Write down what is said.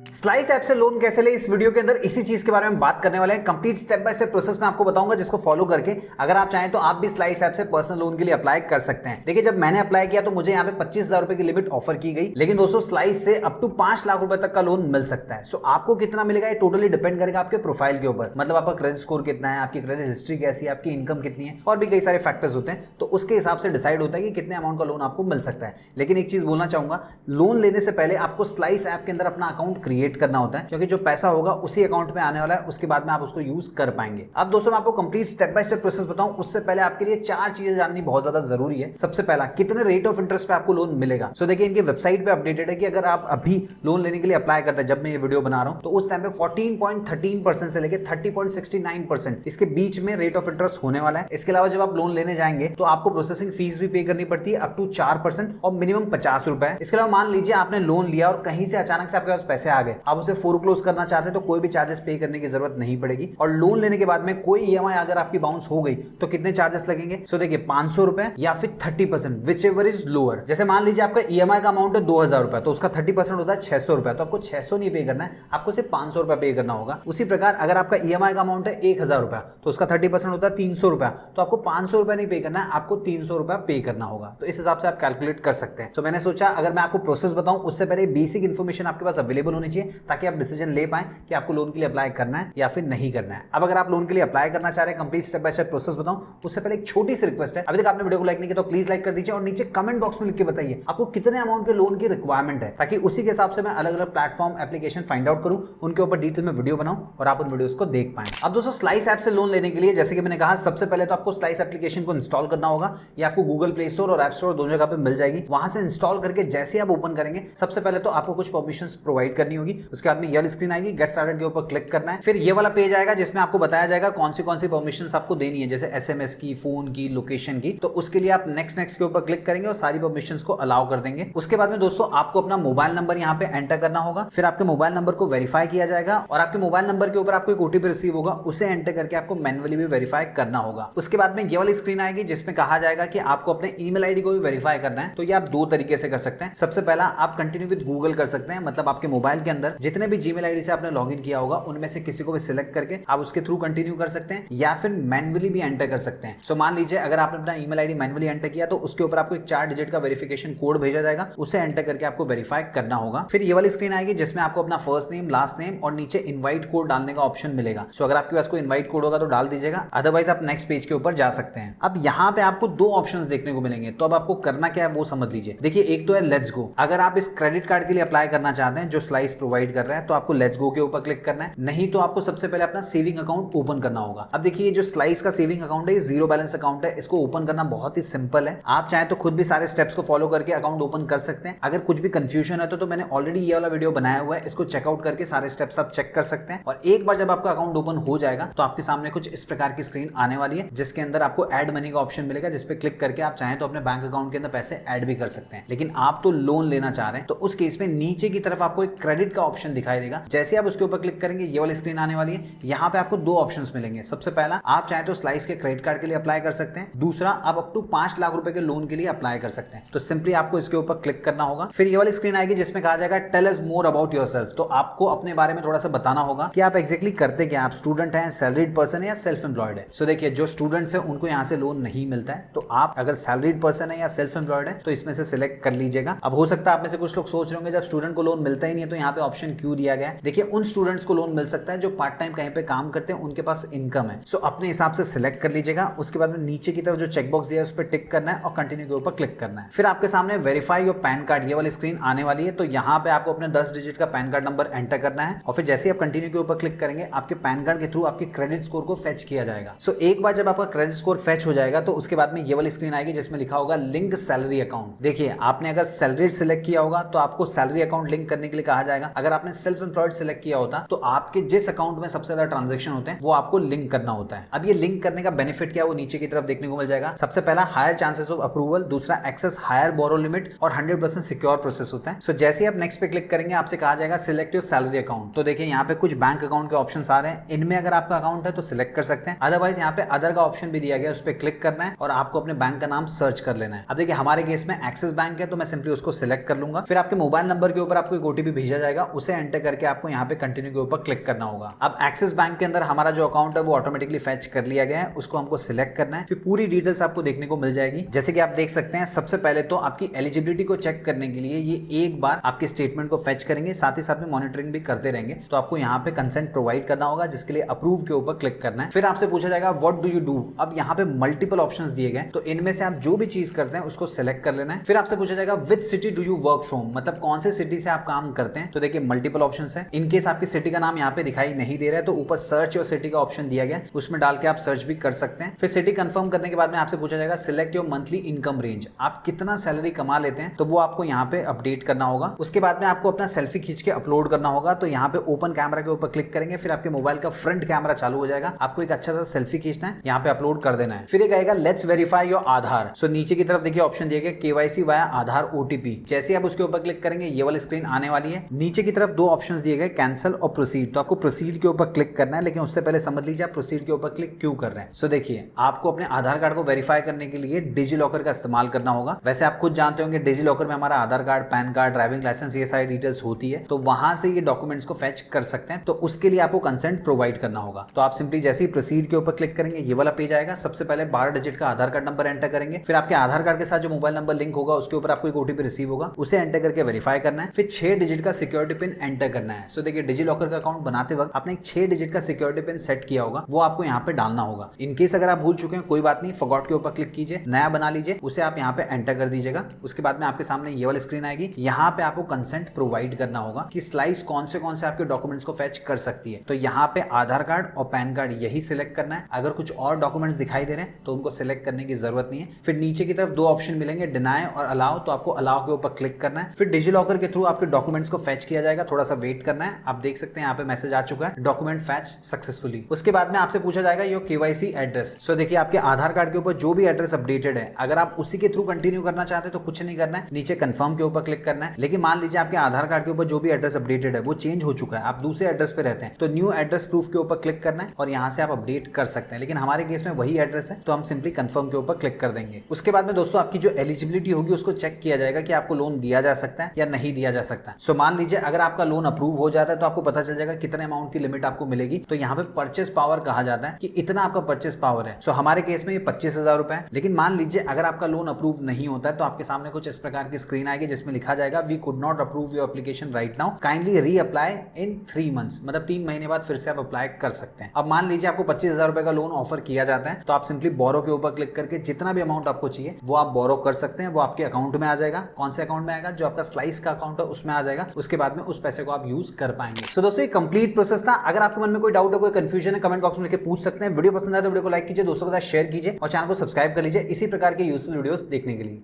Slice app से loan कैसे ले, इस वीडियो के अंदर इसी चीज के बारे में बात करने वाले हैं। Complete step by step process में आपको बताऊंगा, जिसको फॉलो करके अगर आप चाहें तो आप भी स्लाइस ऐप से पर्सनल लोन के लिए अप्लाई कर सकते हैं। देखिए, जब मैंने अप्लाई किया तो मुझे यहाँ पे 25,000 रुपए की लिमिट ऑफर की गई, लेकिन दोस्तों स्लाइस से अप टू 5 लाख रुपए तक का लोन मिल सकता है। सो आपको कितना मिलेगा ये टोटली डिपेंड करेगा आपके प्रोफाइल के ऊपर, मतलब आपका क्रेडिट स्कोर कितना है, आपकी क्रेडिट हिस्ट्री कैसी है, आपकी इनकम कितनी है, और भी कई सारे फैक्टर्स होते हैं। तो उसके हिसाब से डिसाइड होता है कि कितने अमाउंट का लोन आपको मिल सकता है। लेकिन एक चीज बोलना चाहूंगा, लोन लेने से पहले आपको स्लाइस ऐप के अंदर अपना अकाउंट क्रिएट करना होता है, क्योंकि जो पैसा होगा उसी अकाउंट में आने वाला है, उसके बाद में आप उसको यूज कर पाएंगे। अब दोस्तों मैं आपको complete step by step process बताऊं उससे पहले आपके लिए 4 चीजें जाननी बहुत ज्यादा जरूरी है। सबसे पहला, कितने रेट ऑफ इंटरेस्ट पे आपको लोन मिलेगा। सो देखिए, इनकी वेबसाइट पे अपडेटेड है कि अगर आप अभी लोन लेने के लिए अप्लाई करते हैं, जब मैं ये वीडियो बना रहा हूं तो उस टाइम पे 14.13% से लेकर 30.69% इसके बीच में रेट ऑफ इंटरेस्ट होने वाला है। इसके अलावा जब आप लोन लेने जाएंगे तो आपको प्रोसेसिंग फीस भी पे करनी पड़ती है अप टू 4% और मिनिमम 50 रुपए। इसके अलावा मान लीजिए आपने लोन लिया और कहीं से अचानक से आपके पास पैसे आ गए, आप उसे फोरक्लोज करना चाहते हैं तो कोई भी चार्जेस पे करने की जरूरत नहीं पड़ेगी। और लोन लेने के बाद में कोई ईएमआई अगर आपकी बाउंस हो गई तो कितने चार्जेस लगेंगे। सो देखिए, 500 रुपए या फिर 30%, विच एवर इज लोअर। जैसे मान लीजिए आपका ईएमआई का अमाउंट है 2,000 रुपए, तो उसका 30% होता है 600 रुपए, तो आपको 600 नहीं पे करना है, आपको सिर्फ 500 रुपए पे करना होगा। उसी प्रकार अगर आपका ईएमआई का अमाउंट है 1,000 रुपए, तो उसका 30% होता है 300 रुपए, तो आपको 500 रुपए नहीं पे करना है, आपको 300 रुपए पे करना होगा। तो इस हिसाब से आप कैलकुलेट कर सकते हैं। तो मैंने सोचा अगर मैं आपको प्रोसेस बताऊं उससे पहले बेसिक इन्फॉर्मेशन आपके पास अवेलेबल होनी चाहिए, ताकि आप डिसीजन ले पाए कि आपको लोन के लिए अप्लाई करना है या फिर नहीं करना है। अब अगर आप लोन के लिए अप्लाई करना चाह रहे हैं, complete step by step process बताऊं उससे पहले एक छोटी सी रिक्वेस्ट है, अभी तक आपने वीडियो को लाइक नहीं किया तो प्लीज लाइक कर दीजिए और नीचे कमेंट बॉक्स में लिख के बताइए आपको कितने अमाउंट के लोन की रिक्वायरमेंट है, ताकि उसी के हिसाब से मैं अलग अलग प्लेटफॉर्म एप्लीकेशन फाइंड आउट करूं, उनके ऊपर डिटेल में वीडियो बनाऊं और आप उन वीडियोस को देख पाएं। अब दोस्तों स्लाइस ऐप से लोन लेने के लिए जैसे कि मैंने कहा, सबसे पहले तो आपको स्लाइस एप्लीकेशन को इंस्टॉल करना होगा। ये आपको गूगल प्ले स्टोर और ऐप स्टोर दोनों जगह पे मिल जाएगी। वहां से इंस्टॉल करके जैसे आप ओपन करेंगे, सबसे पहले तो आपको कुछ परमिशंस प्रोवाइड करनी होगी। उसके बाद में ये स्क्रीन आएगी, गेट स्टार्टेड के ऊपर क्लिक करना है। फिर ये वाला पेज आएगा जिसमें आपको बताया जाएगा कौन सी परमिशंस आपको देनी है, जैसे एसएमएस की, फोन की, लोकेशन की। तो उसके लिए आप नेक्स्ट के ऊपर क्लिक करेंगे और सारी परमिशंस को अलाउ कर देंगे। उसके बाद में दोस्तों आपको अपना मोबाइल नंबर यहाँ पे एंटर करना होगा। फिर आपके मोबाइल नंबर को वेरीफाई किया जाएगा और आपके मोबाइल नंबर के ऊपर आपको एक ओटीपी रिसीव होगा, उसे एंटर करके आपको मैन्युअली भी वेरीफाई करना होगा। उसके बाद में ये वाली स्क्रीन आएगी जिसमें कहा जाएगा कि आपको अपने ईमेल आईडी को भी वेरीफाई करना है। तो ये आप 2 तरीके से कर सकते हैं। सबसे पहला, आप कंटिन्यू विद गूगल कर सकते हैं, मतलब आपके मोबाइल के अंदर जितने भी जीमेल आईडी से आपने लॉगिन किया होगा उनमें से किसी को भी सिलेक्ट करके आप उसके थ्रू कंटिन्यू कर सकते हैं, या फिर मैन्युअली भी एंटर कर सकते हैं। सो मान लीजिए अगर आपने अपना ईमेल आईडी मैन्युअली एंटर किया तो उसके ऊपर आपको एक 4 डिजिट का वेरिफिकेशन कोड भेजा जाएगा, उसे एंटर करके आपको वेरीफाई करना होगा। फिर ये वाली स्क्रीन आएगी जिसमें आपको अपना फर्स्ट नेम, लास्ट नेम और नीचे इनवाइट कोड डालने का ऑप्शन मिलेगा। सो अगर आपके पास कोई इनवाइट कोड होगा तो डाल दीजिएगा, अदरवाइज आप नेक्स्ट पेज के ऊपर जा सकते हैं। अब यहाँ पे आपको 2 ऑप्शंस देखने को मिलेंगे, तो अब आपको करना क्या है वो समझ लीजिए। देखिए, एक तो है लेट्स गो। अगर आप इस क्रेडिट कार्ड के लिए अप्लाई करना चाहते हैं जो स्लाइस प्रोवाइड कर रहा है, तो आपको लेट्स गो के ऊपर क्लिक करना है। नहीं तो आपको सबसे पहले अपना सेविंग अकाउंट ओपन करना होगा। अब देखिए, जो स्लाइस का सेविंग अकाउंट है ये 0 बैलेंस अकाउंट है, इसको ओपन करना बहुत ही सिंपल है। आप चाहे तो खुद भी सारे स्टेप्स को फॉलो करके अकाउंट ओपन कर सकते हैं। अगर कुछ भी कंफ्यूजन है तो मैंने ऑलरेडी ये वाला वीडियो बनाया हुआ है, इसको चेकआउट करके सारे स्टेप्स आप चेक कर सकते हैं। और एक बार जब आपका अकाउंट ओपन हो जाएगा तो आपके सामने कुछ इस प्रकार की स्क्रीन आने वाली है, जिसके अंदर आपको ऐड मनी का ऑप्शन मिलेगा, जिसपे क्लिक करके आप चाहें तो अपने बैंक अकाउंट के अंदर पैसे ऐड भी कर सकते हैं। लेकिन आप तो लोन लेना चाह रहे हैं, तो उस केस में नीचे की तरफ आपको एक क्रेडिट का ऑप्शन दिखाई देगा। जैसे आप उसके ऊपर क्लिक करेंगे ये वाली स्क्रीन आने वाली है। यहाँ पे आपको 2 ऑप्शंस मिलेंगे। सबसे पहला, आप चाहे तो स्लाइस के क्रेडिट कार्ड के लिए अप्लाई कर सकते हैं। दूसरा, आप अप टू 5 लाख रुपए के लोन के लिए अप्लाई कर सकते हैं। तो सिंपली आपको इसके ऊपर क्लिक करना होगा। फिर ये वाली स्क्रीन आएगी जिसमें कहा जाएगा tell us more about yourself. तो आपको अपने बारे में थोड़ा सा बताना होगा कि आप एग्जैक्टली करते क्या, आप स्टूडेंट हैं, सैलरीड पर्सन है या सेल्फ एम्प्लॉयड है। सो देखिए, जो स्टूडेंट्स हैं उनको यहाँ से लोन नहीं मिलता है, तो आप अगर सैलरीड पर्सन है या सेल्फ एम्प्लॉयड है तो इसमें से सिलेक्ट कर लीजिएगा। अब हो सकता है आप में से कुछ लोग सोच रहे होंगे जब स्टूडेंट को लोन मिलता ही नहीं है तो यहाँ पे ऑप्शन क्यों दिया गया है। देखिए, उन स्टूडेंट्स को लोन मिल सकता है जो पार्ट टाइम कहीं पे काम करते हैं, उनके पास इनकम है। सो अपने हिसाब से सिलेक्ट कर लीजिएगा। उसके बाद में नीचे की तरफ जो चेकबॉक्स दिया है उस पर टिक करना है और कंटिन्यू के ऊपर क्लिक करना है। फिर आपके सामने वेरीफाई योर पैन कार्ड ये वाली स्क्रीन आने वाली है। तो यहाँ पे आपको अपने 10 डिजिट का पैन कार्ड नंबर एंटर करना है और फिर जैसे ही आप कंटिन्यू के ऊपर क्लिक करेंगे आपके पैन कार्ड के थ्रू आपके क्रेडिट स्कोर को फेच किया जाएगा। सो एक बार जब आपका क्रेडिट स्कोर फेच हो जाएगा तो उसके बाद में ये वाली स्क्रीन आएगी जिसमें लिखा होगा लिंक सैलरी अकाउंट। देखिए, आपने अगर सैलरी सिलेक्ट किया होगा तो आपको सैलरी अकाउंट लिंक करने के लिए कहा जाएगा। अगर आपने सेल्फ एम्प्लॉयड सिलेक्ट किया होता तो आपके जिस अकाउंट में सबसे ज्यादा ट्रांजेक्शन होते हैं वो आपको लिंक करना होता है। अब ये लिंक करने का बेनिफिट क्या है वो नीचे की तरफ देखने को मिल जाएगा। सबसे पहला, हायर चांसेस ऑफ अप्रूवल। दूसरा, एक्सेस हायर बोरो लिमिट और 100% सिक्योर प्रोसेस होता है। सो जैसे ही आप नेक्स्ट पे क्लिक करेंगे आपसे कहा जाएगा सिलेक्ट योर सैलरी अकाउंट। तो देखिए, यहाँ पे कुछ बैंक अकाउंट के ऑप्शन आ रहे हैं, इनमें अगर आपका अकाउंट है तो सिलेक्ट कर सकते हैं। अदरवाइज यहाँ पे अदर का ऑप्शन भी दिया गया, उस पर क्लिक करना है और आपको अपने बैंक का नाम सर्च कर लेना है। अब देखिए, हमारे केस में एक्सिस बैंक है तो मैं सिंपली उसको सिलेक्ट कर लूंगा। फिर आपके मोबाइल नंबर के ऊपर आपको एक ओटीपी भेजा जाएगा, जाएगा, उसे एंटर करके आपको यहाँ पे कंटिन्यू के ऊपर क्लिक करना होगा। अब एक्सिस बैंक के अंदर हमारा जो अकाउंट है वो ऑटोमेटिकली फेच कर लिया गया है, उसको हमको सिलेक्ट करना है, फिर पूरी डिटेल्स आपको देखने को मिल जाएगी। जैसे कि आप देख सकते हैं, सबसे पहले तो आपकी एलिजिबिलिटी को चेक करने के लिए ये एक बार आपके स्टेटमेंट को फेच करेंगे, साथ ही साथ में मॉनिटरिंग भी करते रहेंगे। तो आपको यहाँ पे कंसेंट प्रोवाइड करना होगा, जिसके लिए अप्रूव के ऊपर क्लिक करना है। फिर आपसे पूछा जाएगा व्हाट डू यू डू। अब यहाँ पे मल्टीपल ऑप्शंस दिए गए, तो इनमें से आप जो भी चीज करते हैं उसको सिलेक्ट कर लेना है। फिर आपसे पूछा जाएगा which city do you work from, मतलब कौन से सिटी से आप काम करते हैं। तो देखिए मल्टीपल ऑप्शंस है। इनकेस आपकी सिटी का नाम यहाँ पे दिखाई नहीं दे रहा है तो ऊपर सर्च और सिटी का ऑप्शन दिया गया, उसमें डाल के आप सर्च भी कर सकते हैं। फिर सिटी कंफर्म करने के बाद में आपसे पूछा जाएगा select your monthly income range, आप कितना सैलरी कमा लेते हैं, तो वो आपको यहाँ पे अपडेट करना होगा। उसके बाद में आपको अपना सेल्फी खींच के अपलोड करना होगा। तो यहाँ पे ओपन कैमरा के ऊपर क्लिक करेंगे, फिर आपके मोबाइल का फ्रंट कैमरा चालू हो जाएगा, आपको एक अच्छा सा सेल्फी खींचना है, यहाँ पे अपलोड कर देना है। फिर एक आएगा लेट्स वेरीफाई योर आधार। सो नीचे की तरफ देखिए ऑप्शन दिया गया केवाईसी वाया आधार ओटीपी। जैसे आप उसके ऊपर क्लिक करेंगे ये वाली स्क्रीन आने वाली है। नीचे की तरफ दो ऑप्शंस दिए गए कैंसिल और प्रोसीड, तो आपको प्रोसीड के ऊपर क्लिक करना है, लेकिन उससे पहले समझ लीजिए आप प्रोसीड के ऊपर क्लिक क्यों कर रहे हैं। सो देखिए आपको अपने आधार कार्ड को वेरीफाई करने के लिए डिजी लॉकर का इस्तेमाल करना होगा। वैसे आप खुद जानते होंगे डिजी लॉकर में हमारा Aadhaar card, PAN card, driving licence, ये सारी डिटेल्स होती है, तो वहां से ये डॉक्यूमेंट्स को फेच कर सकते हैं। तो उसके लिए आपको कंसेंट प्रोवाइड करना होगा। तो आप सिंपली जैसे ही प्रोसीड के ऊपर क्लिक करेंगे ये वाला पेज आएगा। सबसे पहले 12 डिजिट का आधार कार्ड नंबर एंटर करेंगे, फिर आपके आधार कार्ड के साथ जो मोबाइल नंबर लिंक होगा उसके ऊपर आपको एक ओटीपी रिसीव होगा, उसे एंटर करके वेरीफाई करना है। फिर 6 डिजिट का सिक्योरिटी पिन एंटर करना है। सो देखिए डिजी लॉकर का अकाउंट बनाते वक्त आपने एक 6 डिजिट का सिक्योरिटी पिन सेट किया होगा, वो आपको यहाँ पे डालना होगा। इनकेस अगर आप भूल चुके हैं कोई बात नहीं, फॉरगॉट के ऊपर क्लिक कीजिए, नया बना लीजिए, उसे आप यहाँ पे एंटर कर दीजिएगा। उसके बाद में आपके सामने ये वाली स्क्रीन आएगी, यहाँ पे आपको कंसेंट प्रोवाइड करना होगा कि स्लाइस कौन से आपके डॉक्यूमेंट्स को फेच कर सकती है। तो यहाँ पे आधार कार्ड और पैन कार्ड यही सिलेक्ट करना है। अगर कुछ और डॉक्यूमेंट्स दिखाई दे रहे हैं तो उनको सिलेक्ट करने की जरूरत नहीं है। फिर नीचे की तरफ दो ऑप्शन मिलेंगे डिनाई और अलाउ, तो आपको अलाउ के ऊपर क्लिक करना है। फिर डिजी लॉकर के थ्रू आपके डॉक्यूमेंट्स को फेच किया जाएगा, थोड़ा सा वेट करना है। आप देख सकते हैं यहाँ पे मैसेज आ चुका है डॉक्यूमेंट फेच सक्सेसफुली। उसके बाद में आपसे पूछा जाएगा योर केवाईसी एड्रेस। सो देखिए आपके आधार कार्ड के ऊपर जो भी एड्रेस अपडेटेड है, अगर आप उसी के थ्रू कंटिन्यू करना चाहते हैं तो कुछ नहीं करना है, नीचे कंफर्म के ऊपर क्लिक करना है। लेकिन मान लीजिए आपके आधार कार्ड के ऊपर जो भी एड्रेस अपडेटेड है वो चेंज हो चुका है, आप दूसरे एड्रेस पे रहते हैं, तो न्यू एड्रेस प्रूफ के ऊपर क्लिक करना है और यहाँ से आप अपडेट कर सकते हैं। लेकिन हमारे केस में वही एड्रेस है तो हम सिंपली कंफर्म के ऊपर क्लिक कर देंगे। उसके बाद में दोस्तों आपकी जो एलिजिबिलिटी होगी उसको चेक किया जाएगा कि आपको लोन दिया जा सकता है या नहीं दिया जा सकता है। सो मान लीजिए अगर आपका लोन अप्रूव हो जाता है तो आपको पता चल जाएगा कितने अमाउंट की लिमिट आपको मिलेगी। तो यहाँ पे परचेस पावर कहा जाता है कि इतना आपका परचेस पावर है। सो हमारे केस में ये 25,000 रुपए है। लेकिन मान लीजिए अगर आपका लोन अप्रूव नहीं होता है तो आपके सामने कुछ इस प्रकार की स्क्रीन आएगी जिसमें लिखा जाएगा we could not approve your application right now, kindly reapply in 3 months, मतलब 3 महीने बाद फिर से आप अप्लाई कर सकते हैं। अब मान लीजिए आपको 25,000 रुपए का लोन ऑफर किया जाता है तो आप सिंपली बोरो के ऊपर क्लिक करके जितना भी अमाउंट आपको चाहिए वो आप बोरो कर सकते हैं। वो आपके अकाउंट में आ जाएगा। कौन से अकाउंट में आएगा? जो आपका स्लाइस का अकाउंट है उसमें आ जाएगा। उसके बाद में उस पैसे को आप यूज कर पाएंगे। सो दोस्तों ये कंप्लीट प्रोसेस था। अगर आपके मन में कोई डाउट है, कोई कंफ्यूजन है, कमेंट बॉक्स में लिख के पूछ सकते हैं। वीडियो पसंद आए तो वीडियो को लाइक कीजिए, दोस्तों के साथ शेयर कीजिए और चैनल को सब्सक्राइब कर लीजिए इसी प्रकार के यूजफुल वीडियोस देखने के लिए।